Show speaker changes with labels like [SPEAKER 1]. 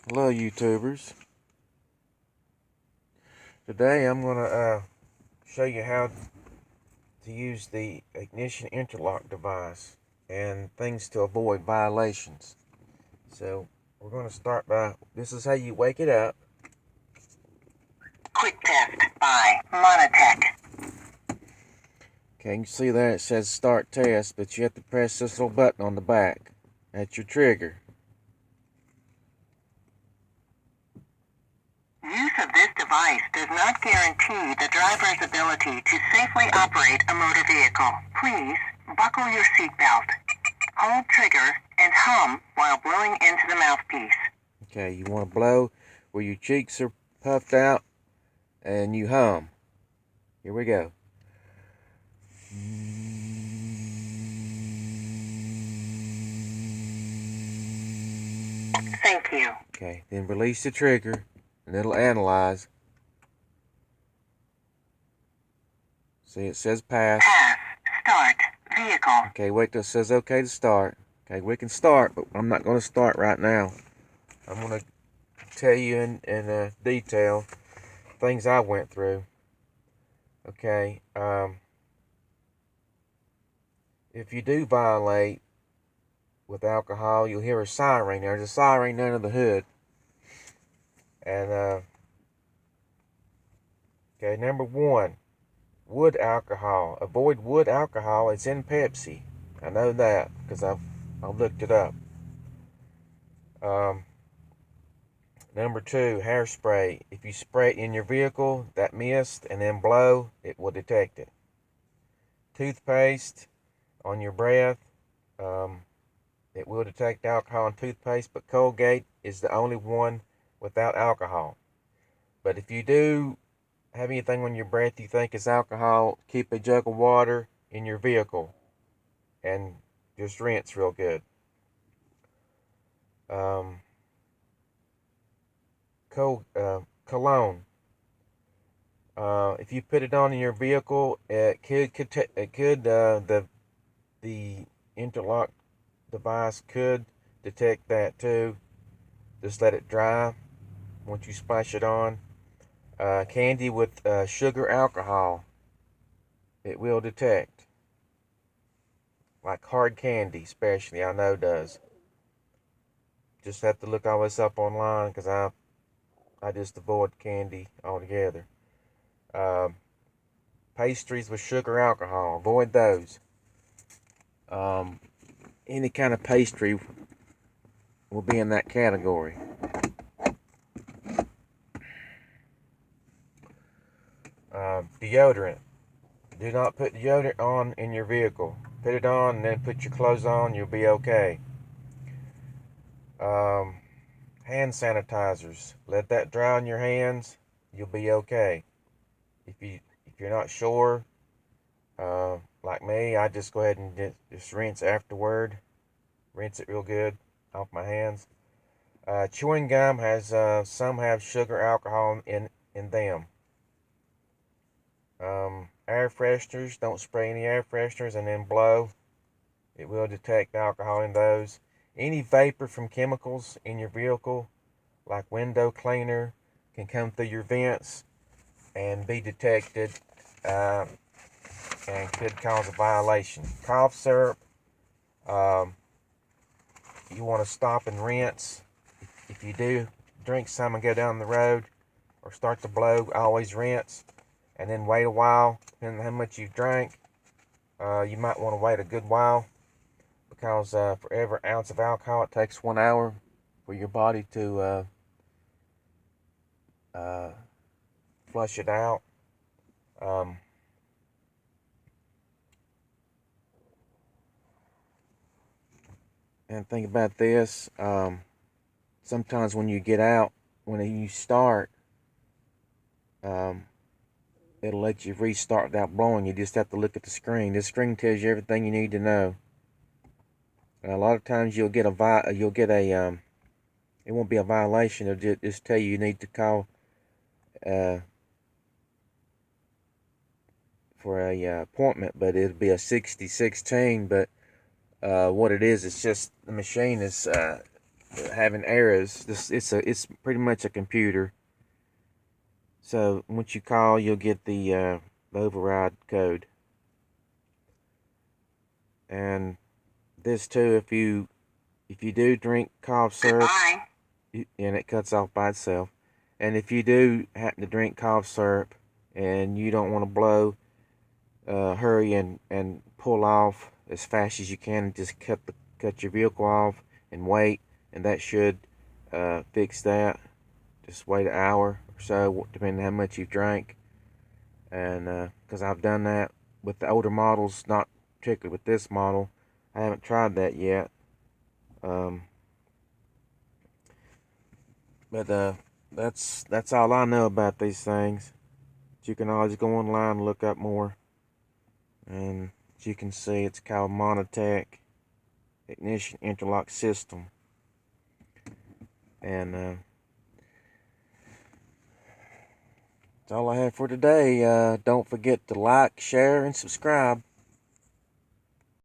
[SPEAKER 1] Hello YouTubers. Today I'm going to show you how to use the ignition interlock device and things to avoid violations. So we're going to start by, this is how you wake it up.
[SPEAKER 2] Quick test by Monotech.
[SPEAKER 1] Okay, you can see there it says start test, but you have to press this little button on the back. That's your trigger.
[SPEAKER 2] Use of this device does not guarantee the driver's ability to safely operate a motor vehicle. Please buckle your seatbelt, hold trigger, and hum while blowing into the mouthpiece.
[SPEAKER 1] Okay, you want to blow where your cheeks are puffed out and you hum. Here we go.
[SPEAKER 2] Thank you.
[SPEAKER 1] Okay, then release the trigger and it'll analyze. See, it says pass.
[SPEAKER 2] Pass. Start vehicle.
[SPEAKER 1] Okay, wait till it says okay to start. Okay, we can start, but I'm not going to start right now. I'm going to tell you in detail things I went through. Okay, if you do violate with alcohol, you'll hear a siren. There's a siren under the hood. And, okay, number one, wood alcohol. Avoid wood alcohol. It's in Pepsi. I know that because I looked it up. Number two, hairspray. If you spray it in your vehicle, that mist, and then blow, it will detect it. Toothpaste on your breath. It will detect alcohol in toothpaste, but Colgate is the only one without alcohol. But if you do have anything on your breath you think is alcohol, keep a jug of water in your vehicle and just rinse real good. Cologne. If you put it on in your vehicle, the interlock device could detect that too. Just let it dry once you splash it on. Candy with sugar alcohol, it will detect. Like hard candy, especially, I know does. Just have to look all this up online because I just avoid candy altogether. Pastries with sugar alcohol, avoid those. Any kind of pastry will be in that category. Deodorant. Do not put deodorant on in your vehicle. Put it on and then put your clothes on, you'll be okay. Hand sanitizers. Let that dry on your hands, you'll be okay. If you're not sure, like me, I just go ahead and just rinse afterward. Rinse it real good off my hands. Chewing gum has some have sugar alcohol in them. Air fresheners, don't spray any air fresheners and then blow. It will detect alcohol in those. Any vapor from chemicals in your vehicle, like window cleaner, can come through your vents and be detected and could cause a violation. Cough syrup, you want to stop and rinse. If you do drink some and go down the road or start to blow, always rinse and then wait a while. Depending on how much you've drank, you might want to wait a good while because for every ounce of alcohol, it takes 1 hour for your body to flush it out. And think about this, sometimes when you get out, when you start, it'll let you restart without blowing. You just have to look at the screen. This screen tells you everything you need to know. And a lot of times it won't be a violation. It'll just tell you need to call for a appointment, but it'll be a 6016. But what it is, it's just the machine is having errors. It's pretty much a computer. So once you call, you'll get the override code. And this too, if you do drink cough syrup,
[SPEAKER 2] Goodbye.
[SPEAKER 1] and it cuts off by itself. And if you do happen to drink cough syrup and you don't want to blow, hurry and pull off as fast as you can and just cut your vehicle off and wait, and that should fix that. Just wait an hour or so, depending on how much you've drank. And because I've done that with the older models, not particularly with this model. I haven't tried that yet. But that's all I know about these things. You can always go online and look up more. And as you can see, it's called Monotech Ignition Interlock System. And that's all I have for today. Don't forget to like, share, and subscribe.